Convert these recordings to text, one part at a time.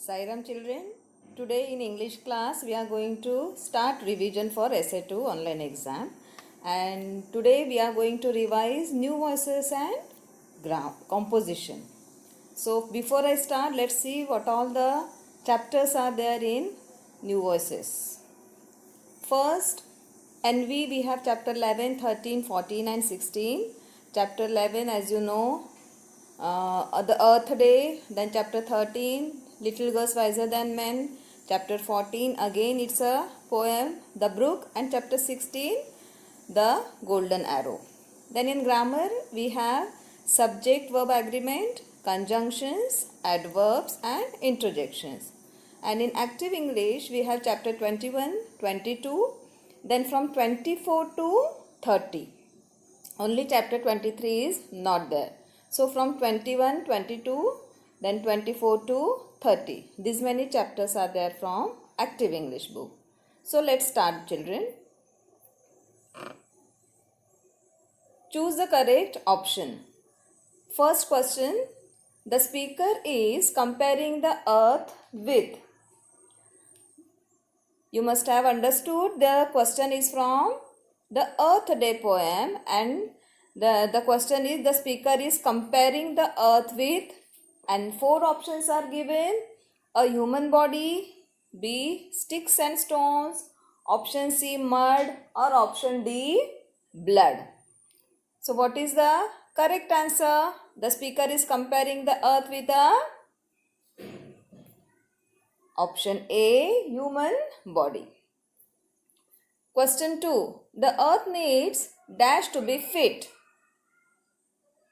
Sairam children, today in English class we are going to start revision for Essay 2 online exam, and today we are going to revise new voices and composition. So before I start, let's see what all the chapters are there in new voices. First, NV we have chapter 11, 13, 14 and 16. Chapter 11, as you know, the Earth Day. Then chapter 13, Little Girls Wiser Than Men. Chapter 14, again it's a poem, The Brook. And chapter 16, The Golden Arrow. Then in grammar we have subject verb agreement, conjunctions, adverbs and interjections. And in active English we have chapter 21, 22, then from 24 to 30. Only chapter 23 is not there. So from 21, 22, then 24 to 30. These many chapters are there from active English book. So let's start, children. Choose the correct option. First question. The speaker is comparing the earth with. You must have understood the question is from the Earth Day poem, and the question is the speaker is comparing the earth with, and four options are given: a human body, B, sticks and stones, option C, mud, or option D, blood. So what is the correct answer? The speaker is comparing the earth with a option A, human body. Question 2. The earth needs dash to be fit.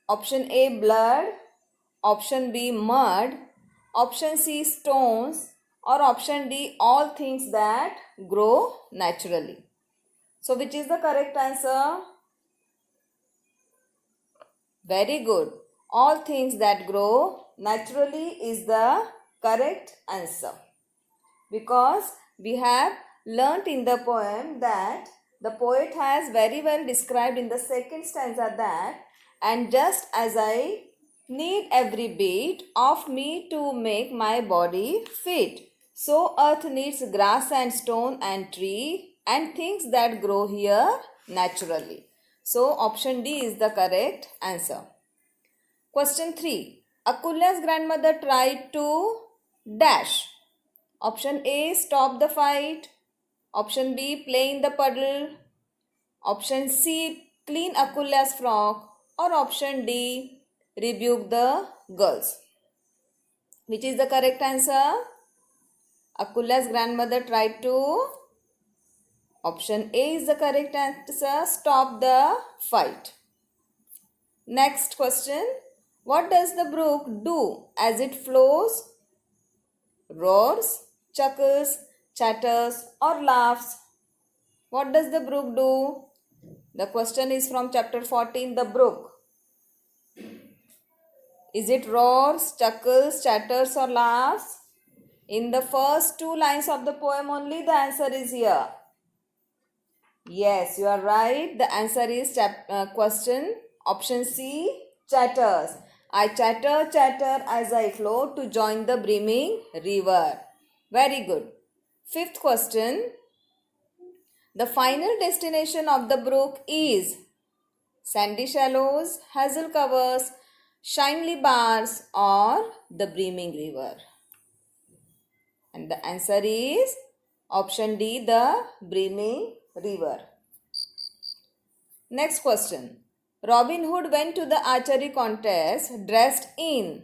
Option A, blood. Option B, mud. Option C, stones. Or option D, all things that grow naturally. So which is the correct answer? Very good. All things that grow naturally is the correct answer. Because we have learnt in the poem that the poet has very well described in the second stanza that, and just as I need every bit of me to make my body fit, so earth needs grass and stone and tree and things that grow here naturally. So option D is the correct answer. Question 3. Akulya's grandmother tried to dash. Option A, stop the fight. Option B, play in the puddle. Option C, clean Akulya's frock. Or option D, rebuke the girls. Which is the correct answer? Akulya's grandmother tried to. Option A is the correct answer, stop the fight. Next question. What does the brook do as it flows? Roars, chuckles, chatters, or laughs? What does the brook do? The question is from chapter 14, The Brook. Is it roars, chuckles, chatters, or laughs? In the first two lines of the poem only the answer is here. Yes, you are right. The answer is question option C, chatters. I chatter, chatter as I flow to join the brimming river. Very good. Fifth question. The final destination of the brook is sandy shallows, hazel covers, shiny bars, or the brimming river. And the answer is option D, the brimming river. Next question. Robin Hood went to the archery contest dressed in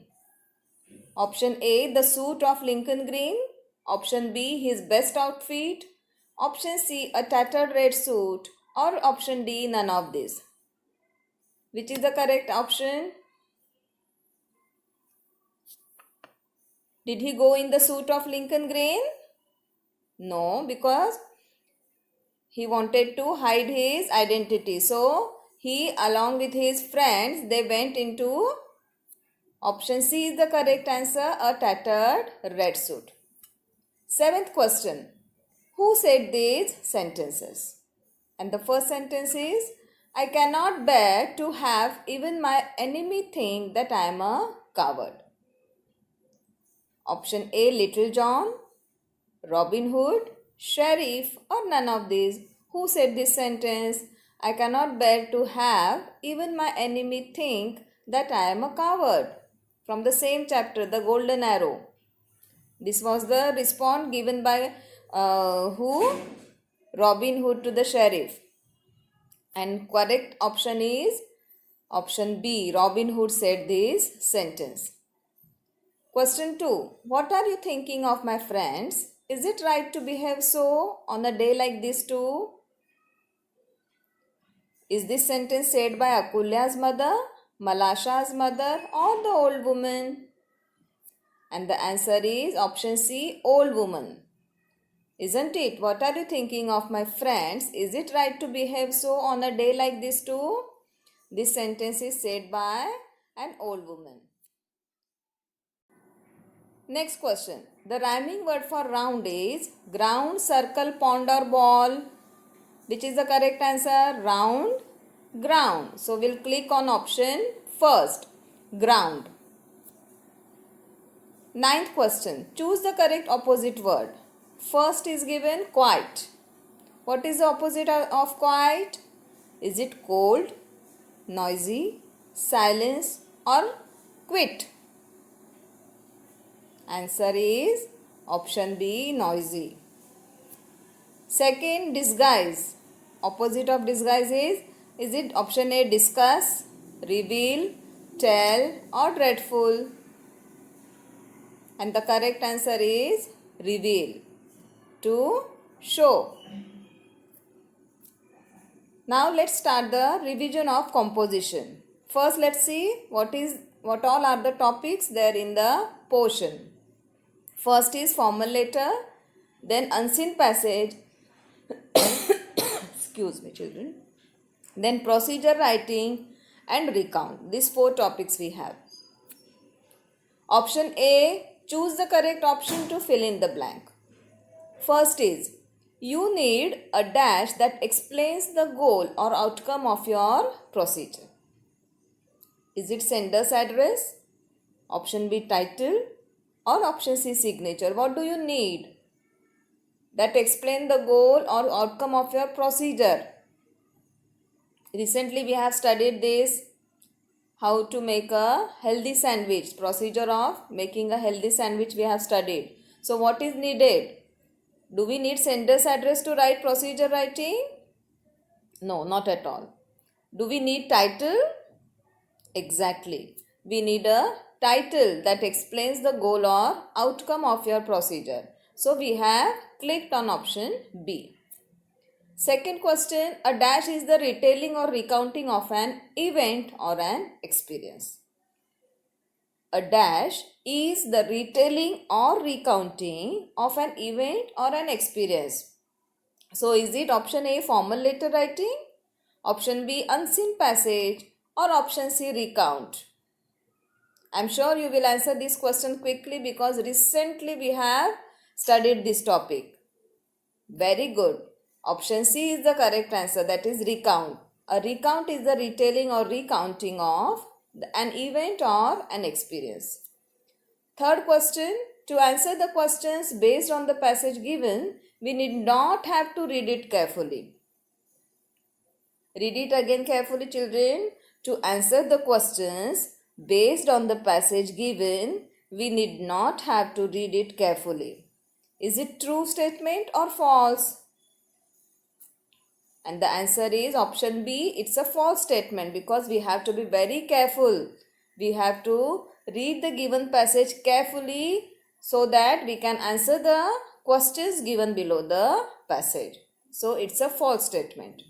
option A, the suit of Lincoln Green. Option B, his best outfit. Option C, a tattered red suit. Or option D, none of these. Which is the correct option? Did he go in the suit of Lincoln Green? No, because he wanted to hide his identity. So, he along with his friends, they went into option C is the correct answer, a tattered red suit. Seventh question. Who said these sentences? And the first sentence is, I cannot bear to have even my enemy think that I am a coward. Option A, Little John, Robin Hood, Sheriff, or none of these. Who said this sentence? I cannot bear to have even my enemy think that I am a coward. From the same chapter, The Golden Arrow. This was the response given by who? Robin Hood to the sheriff. And correct option is option B. Robin Hood said this sentence. Question 2. What are you thinking of, my friends? Is it right to behave so on a day like this too? Is this sentence said by Akulya's mother, Malasha's mother, or the old woman? And the answer is option C, old woman. Isn't it? What are you thinking of, my friends? Is it right to behave so on a day like this too? This sentence is said by an old woman. Next question. The rhyming word for round is ground, circle, pond or ball. Which is the correct answer? Round, ground. So we'll click on option first, ground. Ninth question. Choose the correct opposite word. First is given quiet. What is the opposite of quiet? Is it cold, noisy, silence or quit? Answer is option B, noisy. Second, disguise. Opposite of disguise is it option A, discuss, reveal, tell or dreadful? And the correct answer is reveal, to show. Now let's start the revision of composition. First let's see what all are the topics there in the portion. First is formal letter, then unseen passage, excuse me children, then procedure writing and recount. These 4 topics we have. Option A, choose the correct option to fill in the blank. First is, you need a dash that explains the goal or outcome of your procedure. Is it sender's address? Option B, title, or option C, signature? What do you need that explain the goal or outcome of your procedure? Recently we have studied this, how to make a healthy sandwich. Procedure of making a healthy sandwich we have studied. So what is needed? Do we need sender's address to write procedure writing? No, not at all. Do we need title? Exactly. We need a title that explains the goal or outcome of your procedure. So we have clicked on option B. Second question, a dash is the retelling or recounting of an event or an experience. A dash is the retelling or recounting of an event or an experience. So is it option A, formal letter writing, option B, unseen passage, or option C, recount? I am sure you will answer this question quickly because recently we have studied this topic. Very good. Option C is the correct answer, that is recount. A recount is the retelling or recounting of an event or an experience. Third question, to answer the questions based on the passage given, we need not have to read it carefully. Read it again carefully, children. To answer the questions based on the passage given, we need not have to read it carefully. Is it true statement or false? And the answer is option B, it's a false statement because we have to be very careful. We have to read the given passage carefully so that we can answer the questions given below the passage. So it's a false statement.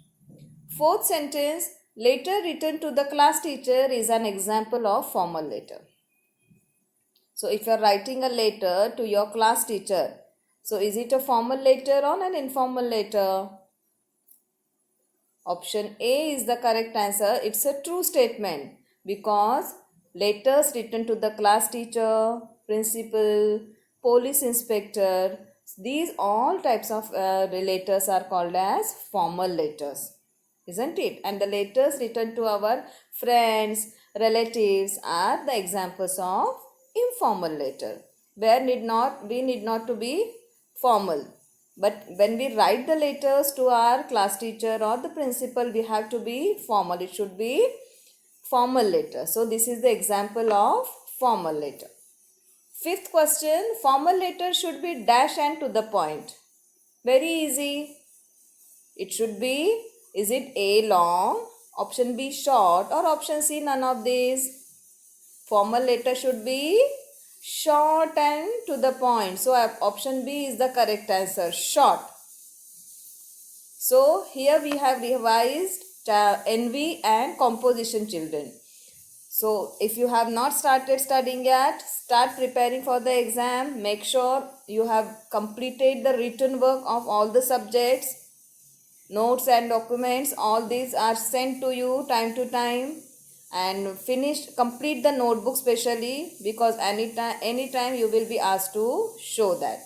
Fourth sentence, letter written to the class teacher is an example of formal letter. So if you are writing a letter to your class teacher, so is it a formal letter or an informal letter? Option A is the correct answer. It's a true statement because letters written to the class teacher, principal, police inspector, these all types of letters are called as formal letters, isn't it? And the letters written to our friends, relatives are the examples of informal letter. where we need not to be formal. But when we write the letters to our class teacher or the principal, we have to be formal. It should be formal letter. So this is the example of formal letter. Fifth question, formal letter should be dash and to the point. Very easy. It should be, is it A long, option B short, or option C none of these? Formal letter should be short and to the point. So option B is the correct answer, short. So here we have revised NV and composition, children. So if you have not started studying yet, start preparing for the exam. Make sure you have completed the written work of all the subjects. Notes and documents, all these are sent to you time to time. And complete the notebook specially, because anytime you will be asked to show that.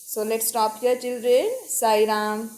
So let's stop here, children. Sai Ram.